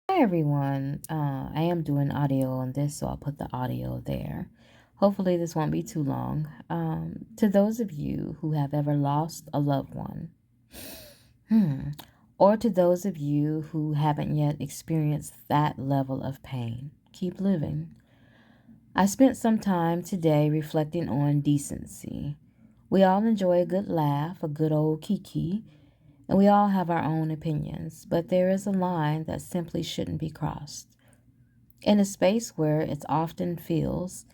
Hi everyone. I am doing audio on this, so I'll put the audio there. Hopefully, this won't be too long. To those of you who have ever lost a loved one, hmm, or to those of you who haven't yet experienced that level of pain, keep living. I spent some time today reflecting on decency. We all enjoy a good laugh, a good old kiki, and we all have our own opinions, but there is a line that simply shouldn't be crossed. In a space where it often feels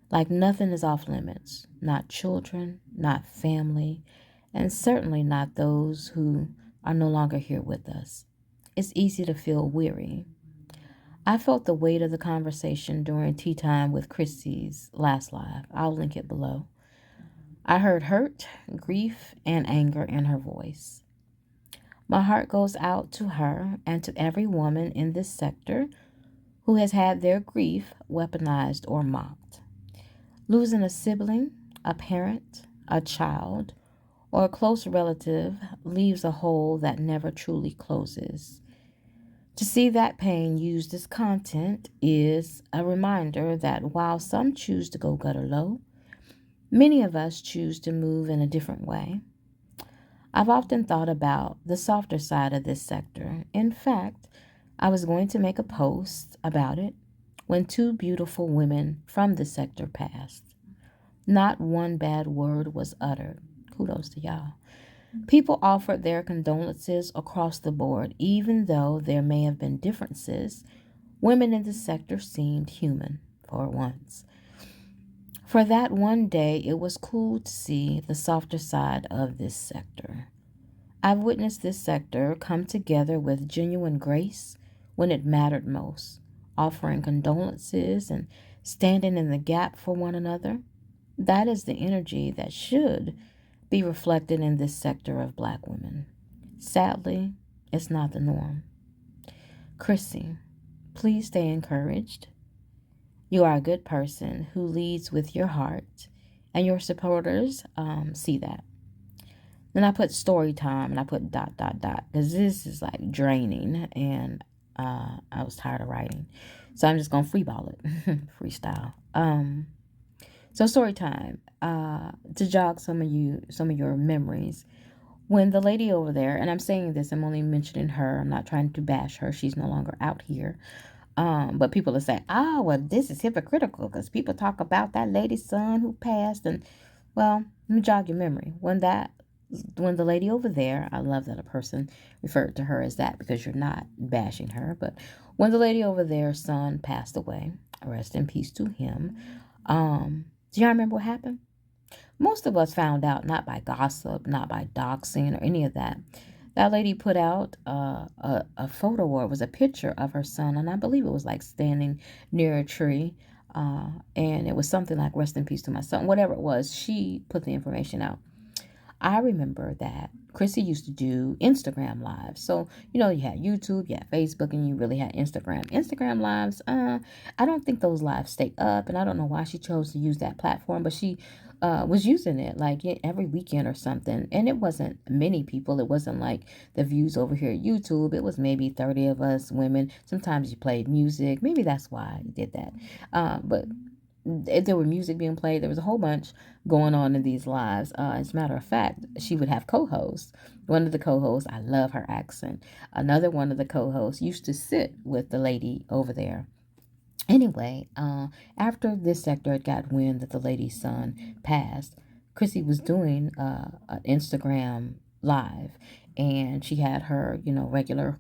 like nothing is off limits, not children, not family, and certainly not those who are no longer here with us. It's easy to feel weary. I felt the weight of the conversation during tea time with Chrissy's last live. I'll link it below. I heard hurt, grief, and anger in her voice. My heart goes out to her and to every woman in this sector who has had their grief weaponized or mocked. Losing a sibling, a parent, a child, or a close relative leaves a hole that never truly closes. To see that pain used as content is a reminder that while some choose to go gutter low, many of us choose to move in a different way. I've often thought about the softer side of this sector. In fact, I was going to make a post about it when two beautiful women from the sector passed. Not one bad word was uttered. Kudos to y'all. People offered their condolences across the board, even though there may have been differences. Women in the sector seemed human for once. For that one day, it was cool to see the softer side of this sector. I've witnessed this sector come together with genuine grace when it mattered most, offering condolences and standing in the gap for one another. That is the energy that should be reflected in this sector of black women. Sadly, it's not the norm. Chrissy, please stay encouraged. You are a good person who leads with your heart, and your supporters see that. Then I put story time and I put dot dot dot because this is like draining and I was tired of writing. So I'm just gonna freeball it. Freestyle. So story time. To jog some of your memories. When the lady over there, and I'm saying this, I'm only mentioning her, I'm not trying to bash her, she's no longer out here. But people are saying, well, this is hypocritical because people talk about that lady's son who passed, and well, let me jog your memory. When the lady over there, I love that a person referred to her as that because you're not bashing her, but when the lady over there's son passed away, rest in peace to him. Do y'all remember what happened? Most of us found out not by gossip, not by doxing or any of that. That lady put out a photo, or it was a picture of her son, and I believe it was like standing near a tree. And it was something like rest in peace to my son, whatever it was. She put the information out. I remember that Chrissy used to do Instagram lives. So, you had YouTube, you had Facebook, and you really had Instagram. Instagram lives, I don't think those lives stay up, and I don't know why she chose to use that platform, but she was using it like every weekend or something. And it wasn't many people. It wasn't like the views over here at YouTube. It was maybe 30 of us women. Sometimes you played music. Maybe that's why I did that. But if there were music being played, there was a whole bunch going on in these lives. As a matter of fact, she would have co-hosts. One of the co-hosts, I love her accent. Another one of the co-hosts used to sit with the lady over there. Anyway, after this sector had got wind that the lady's son passed, Chrissy was doing an Instagram live, and she had her, regular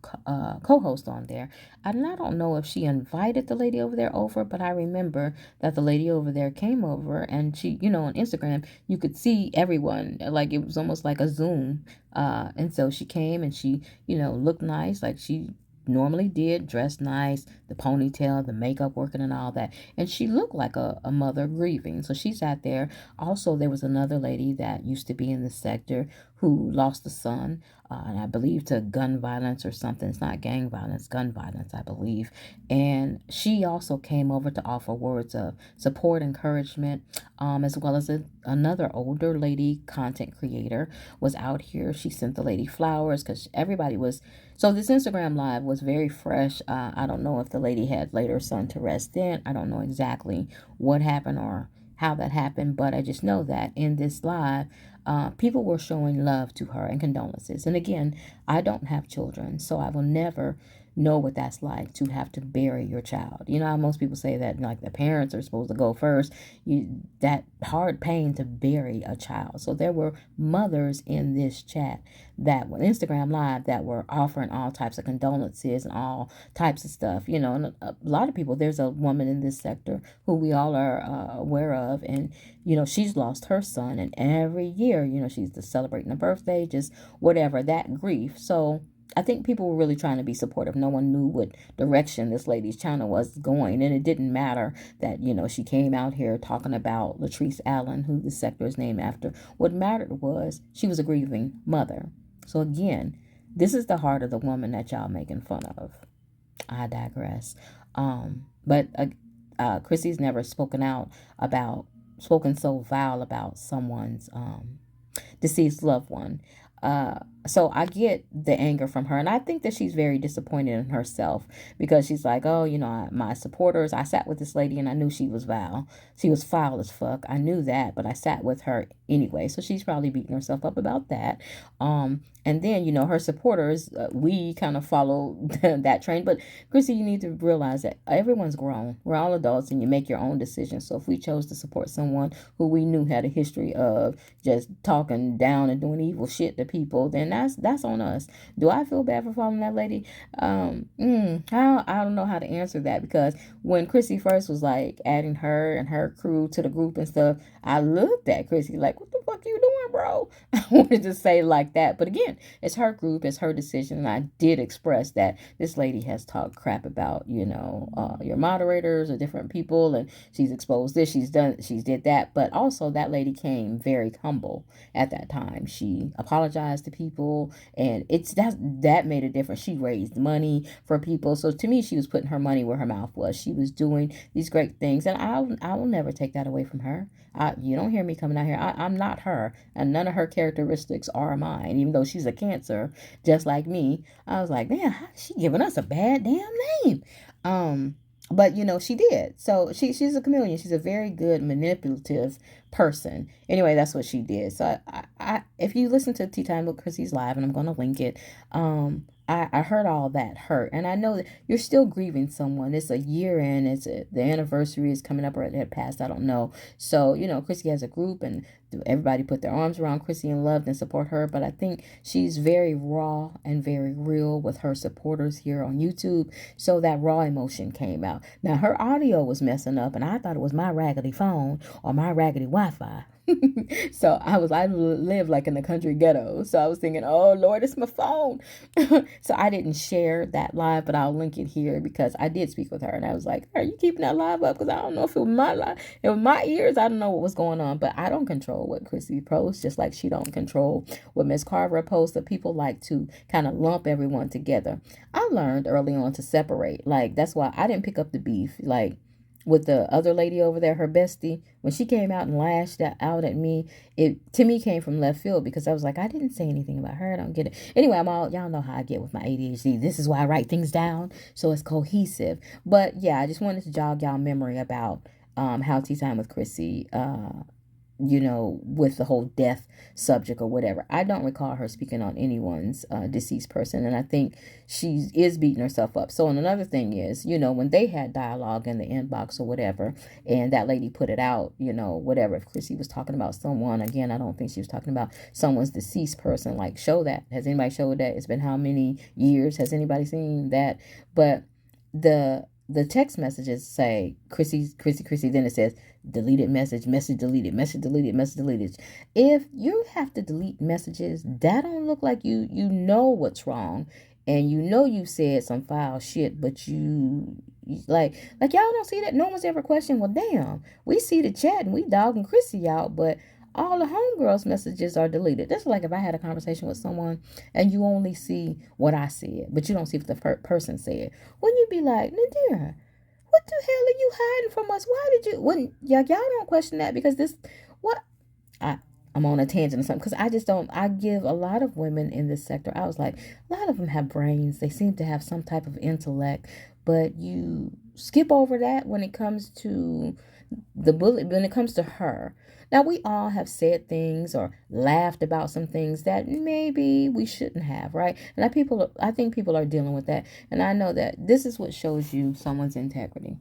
co-host on there. And I don't know if she invited the lady over there over, but I remember that the lady over there came over, and she, on Instagram, you could see everyone, like it was almost like a Zoom. And so she came and she, looked nice, like she normally did, dressed nice, the ponytail, the makeup working and all that. And she looked like a mother grieving. So she sat there. Also, there was another lady that used to be in the sector who lost a son, and I believe to gun violence or something. It's not gang violence, gun violence, I believe. And she also came over to offer words of support, encouragement, as well as another older lady content creator was out here. She sent the lady flowers because everybody was. So this Instagram live was very fresh. I don't know if the lady had laid her son to rest in. I don't know exactly what happened or how that happened, but I just know that in this live, people were showing love to her and condolences. And again, I don't have children, so I will never know what that's like to have to bury your child. You know how most people say that like the parents are supposed to go first. That hard pain to bury a child. So there were mothers in this chat that were Instagram live that were offering all types of condolences and all types of stuff. You know, and a lot of people. There's a woman in this sector who we all are aware of, and you know she's lost her son, and every year, you know, she's just celebrating a birthday, just whatever that grief. So I think people were really trying to be supportive. No one knew what direction this lady's channel was going. And it didn't matter that, you know, she came out here talking about Latrice Allen, who the sector is named after. What mattered was she was a grieving mother. So again, this is the heart of the woman that y'all making fun of. I digress. But Chrissy's never spoken so vile about someone's deceased loved one. So I get the anger from her, and I think that she's very disappointed in herself because she's like, oh, you know, my supporters, I sat with this lady and I knew she was vile. She was foul as fuck. I knew that, but I sat with her anyway. So she's probably beating herself up about that. And then, you know, her supporters, we kind of follow that train. But Chrissy, you need to realize that everyone's grown. We're all adults and you make your own decisions. So if we chose to support someone who we knew had a history of just talking down and doing evil shit to people, then that's on us. Do I feel bad for following that lady? I don't know how to answer that because when Chrissy first was like adding her and her crew to the group and stuff, I looked at Chrissy like, what the fuck you doing, bro? I wanted to say like that. But again, it's her group, it's her decision. And I did express that this lady has talked crap about, you know, your moderators or different people, and she's exposed this, she's did that. But also that lady came very humble at that time. She apologized to people, and that made a difference. She raised money for people. So to me, she was putting her money where her mouth was. She was doing these great things, and I will never take that away from her. You don't hear me coming out here. I'm not her, and none of her characteristics are mine. Even though she's a Cancer, just like me, I was like, man, how is she giving us a bad damn name? But you know she did. So she's a chameleon. She's a very good manipulative person. Anyway, that's what she did. So I if you listen to Tea Time with Chrissy's live, and I'm gonna link it, I heard all that hurt, and I know that you're still grieving someone. It's a year in. The anniversary is coming up, or it had passed. I don't know. So you know, Chrissy has a group, and everybody put their arms around Chrissy and loved and support her. But I think she's very raw and very real with her supporters here on YouTube. So that raw emotion came out. Now her audio was messing up, and I thought it was my raggedy phone or my raggedy Wi-Fi. So I live like in the country ghetto. So I was thinking, oh Lord, it's my phone. So I didn't share that live, but I'll link it here because I did speak with her, and I was like, are you keeping that live up? Because I don't know if it was my live, it was my ears. I don't know what was going on, but I don't control what Chrissy posts, just like she don't control what Miss Carver posts. That people like to kind of lump everyone together. I learned early on to separate. Like that's why I didn't pick up the beef. Like with the other lady over there, her bestie, when she came out and lashed out at me, it to me came from left field because I was like, I didn't say anything about her. I don't get it. Anyway, y'all know how I get with my ADHD. This is why I write things down so it's cohesive. But yeah, I just wanted to jog y'all memory about how Tea Time with Chrissy you know, with the whole death subject or whatever. I don't recall her speaking on anyone's deceased person, and I think she is beating herself up. So, and another thing is, you know, when they had dialogue in the inbox or whatever, and that lady put it out, you know, whatever, if Chrissy was talking about someone, again, I don't think she was talking about someone's deceased person. Like, show that. Has anybody showed that? It's been how many years? Has anybody seen that? But the text messages say Chrissy, then it says deleted message, message deleted, message deleted, message deleted. If you have to delete messages, that don't look like you know what's wrong, and you know you said some foul shit, but you like y'all don't see that. No one's ever questioned, well damn, we see the chat and we dogging Chrissy out, but all the homegirls' messages are deleted. That's like if I had a conversation with someone and you only see what I said, but you don't see what the person said. Wouldn't you be like, Nadira, what the hell are you hiding from us? Why did you? Wouldn't y'all don't question that because this what I. I'm on a tangent or something because I just don't. I give a lot of women in this sector. I was like, a lot of them have brains. They seem to have some type of intellect, but you skip over that when it comes to the bullet. When it comes to her, now we all have said things or laughed about some things that maybe we shouldn't have, right? And I think people are dealing with that, and I know that this is what shows you someone's integrity.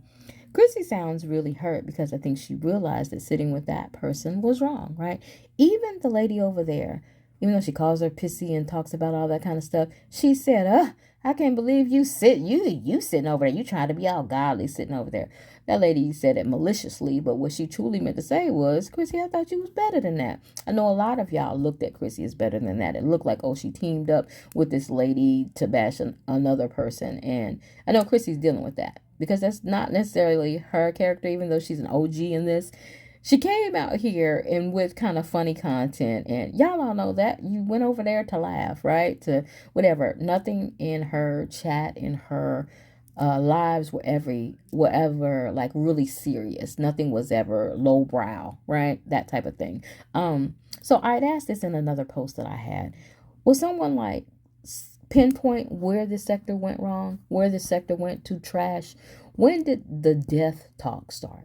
Chrissy sounds really hurt because I think she realized that sitting with that person was wrong, right? Even the lady over there, even though she calls her pissy and talks about all that kind of stuff, she said, I can't believe you sitting over there. You trying to be all godly sitting over there. That lady said it maliciously, but what she truly meant to say was, Chrissy, I thought you was better than that. I know a lot of y'all looked at Chrissy as better than that. It looked like, oh, she teamed up with this lady to bash another person. And I know Chrissy's dealing with that because that's not necessarily her character, even though she's an OG in this. She came out here and with kind of funny content, and y'all all know that you went over there to laugh, right? To whatever. Nothing in her chat, in her lives were ever like really serious. Nothing was ever lowbrow, right? That type of thing. So I'd asked this in another post that I had. Will someone like pinpoint where this sector went wrong, where this sector went to trash? When did the death talk start?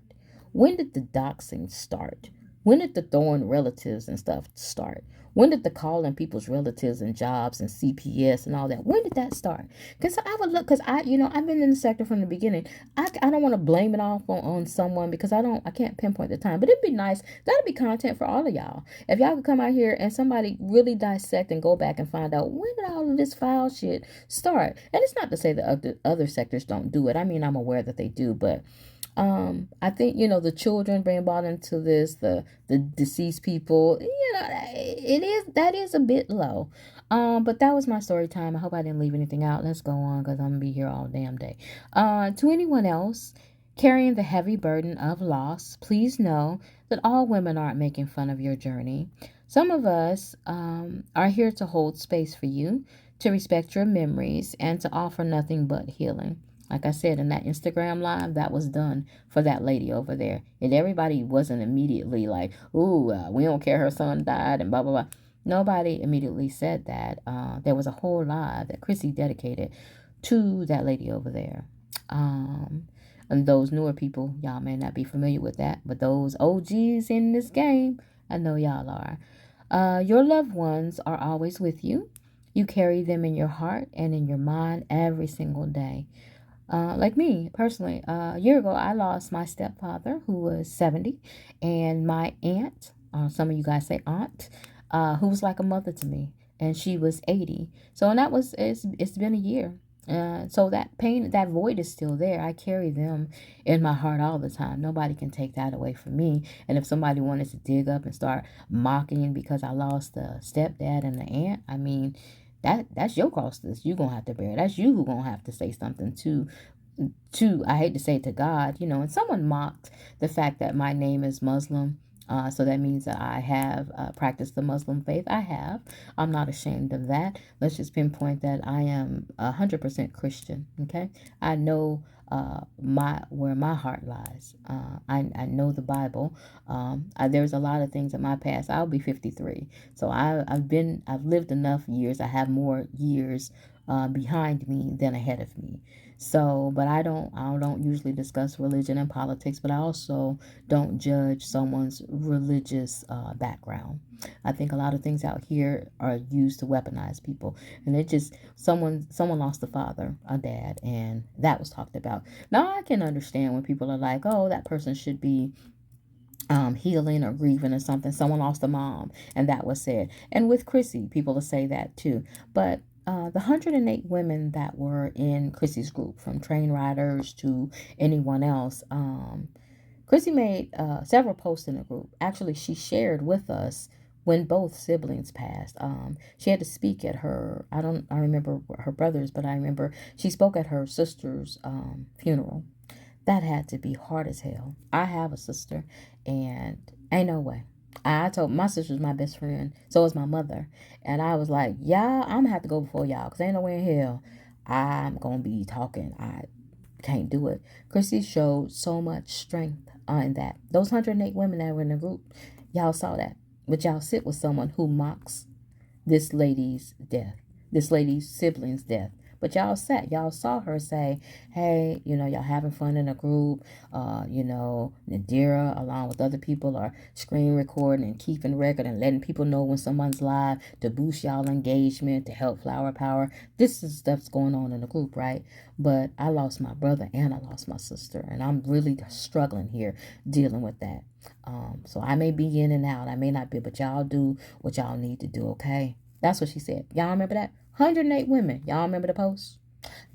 When did the doxing start? When did the throwing relatives and stuff start? When did the calling people's relatives and jobs and CPS and all that? When did that start? Because I would look, because I've been in the sector from the beginning. I don't want to blame it off on someone because I can't pinpoint the time. But it'd be nice. That'd be content for all of y'all. If y'all could come out here and somebody really dissect and go back and find out when did all of this foul shit start. And it's not to say that other sectors don't do it. I mean, I'm aware that they do, but I think the children being brought into this, the deceased people, that is a bit low. But that was my story time. I hope I didn't leave anything out. Let's go on because I'm gonna be here all damn day. To anyone else carrying the heavy burden of loss, please know that all women aren't making fun of your journey. Some of us are here to hold space for you, to respect your memories, and to offer nothing but healing. Like I said in that Instagram live, that was done for that lady over there. And everybody wasn't immediately like, ooh, we don't care her son died and blah, blah, blah. Nobody immediately said that. There was a whole live that Chrissy dedicated to that lady over there. And those newer people, y'all may not be familiar with that, but those OGs in this game, I know y'all are. Your loved ones are always with you. You carry them in your heart and in your mind every single day. Like me personally, a year ago, I lost my stepfather who was 70 and my aunt, some of you guys say aunt, who was like a mother to me, and she was 80. So, and it's been a year. So that pain, that void is still there. I carry them in my heart all the time. Nobody can take that away from me. And if somebody wanted to dig up and start mocking because I lost the stepdad and the aunt, I mean, that's your cross that you're gonna have to bear. That's you who gonna have to say something to I hate to say to God, and someone mocked the fact that my name is Muslim. So that means that I have practiced the Muslim faith. I have. I'm not ashamed of that. Let's just pinpoint that I am 100% Christian. Okay, I know where my heart lies. I know the Bible. There's a lot of things in my past. I'll be 53, so I've lived enough years. I have more years behind me than ahead of me. So, but I don't usually discuss religion and politics, but I also don't judge someone's religious background. I think a lot of things out here are used to weaponize people, and it just someone lost a father, a dad, and that was talked about. Now I can understand when people are like, oh, that person should be healing or grieving or something. Someone lost a mom, and that was said. And with Chrissy, people will say that too. But the 108 women that were in Chrissy's group, from train riders to anyone else, Chrissy made several posts in the group. Actually, she shared with us when both siblings passed. She had to speak at I remember her brother's, but I remember she spoke at her sister's funeral. That had to be hard as hell. I have a sister, and ain't no way. I told my sister's my best friend, so is my mother, and I was like, y'all, I'm gonna have to go before y'all, cause ain't no way in hell I'm gonna be talking. I can't do it. Chrissy showed so much strength in that. Those 108 women that were in the group, y'all saw that, but y'all sit with someone who mocks this lady's death, this lady's sibling's death. But y'all saw her say, hey, y'all having fun in a group. Nadira, along with other people, are screen recording and keeping record and letting people know when someone's live to boost y'all engagement, to help Flower Power. This is stuff's going on in the group, right? But I lost my brother and I lost my sister, and I'm really struggling here dealing with that. So I may be in and out. I may not be, but y'all do what y'all need to do, okay? That's what she said. Y'all remember that? 108 women. Y'all remember the post?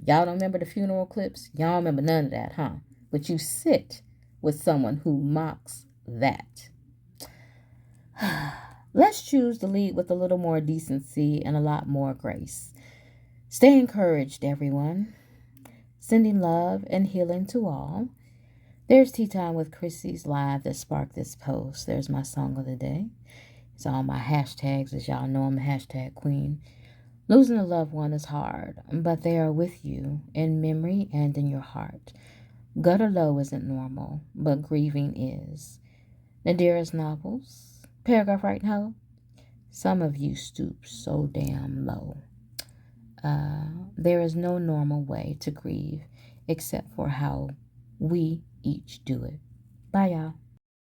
Y'all don't remember the funeral clips? Y'all remember none of that, huh? But you sit with someone who mocks that. Let's choose to lead with a little more decency and a lot more grace. Stay encouraged, everyone. Sending love and healing to all. There's Tea Time with Chrissy's live that sparked this post. There's my song of the day. It's all my hashtags. As y'all know, I'm a hashtag queen. Losing a loved one is hard, but they are with you in memory and in your heart. Gutter low isn't normal, but grieving is. Nadira's novels, paragraph right now. Some of you stoop so damn low. There is no normal way to grieve except for how we each do it. Bye, y'all.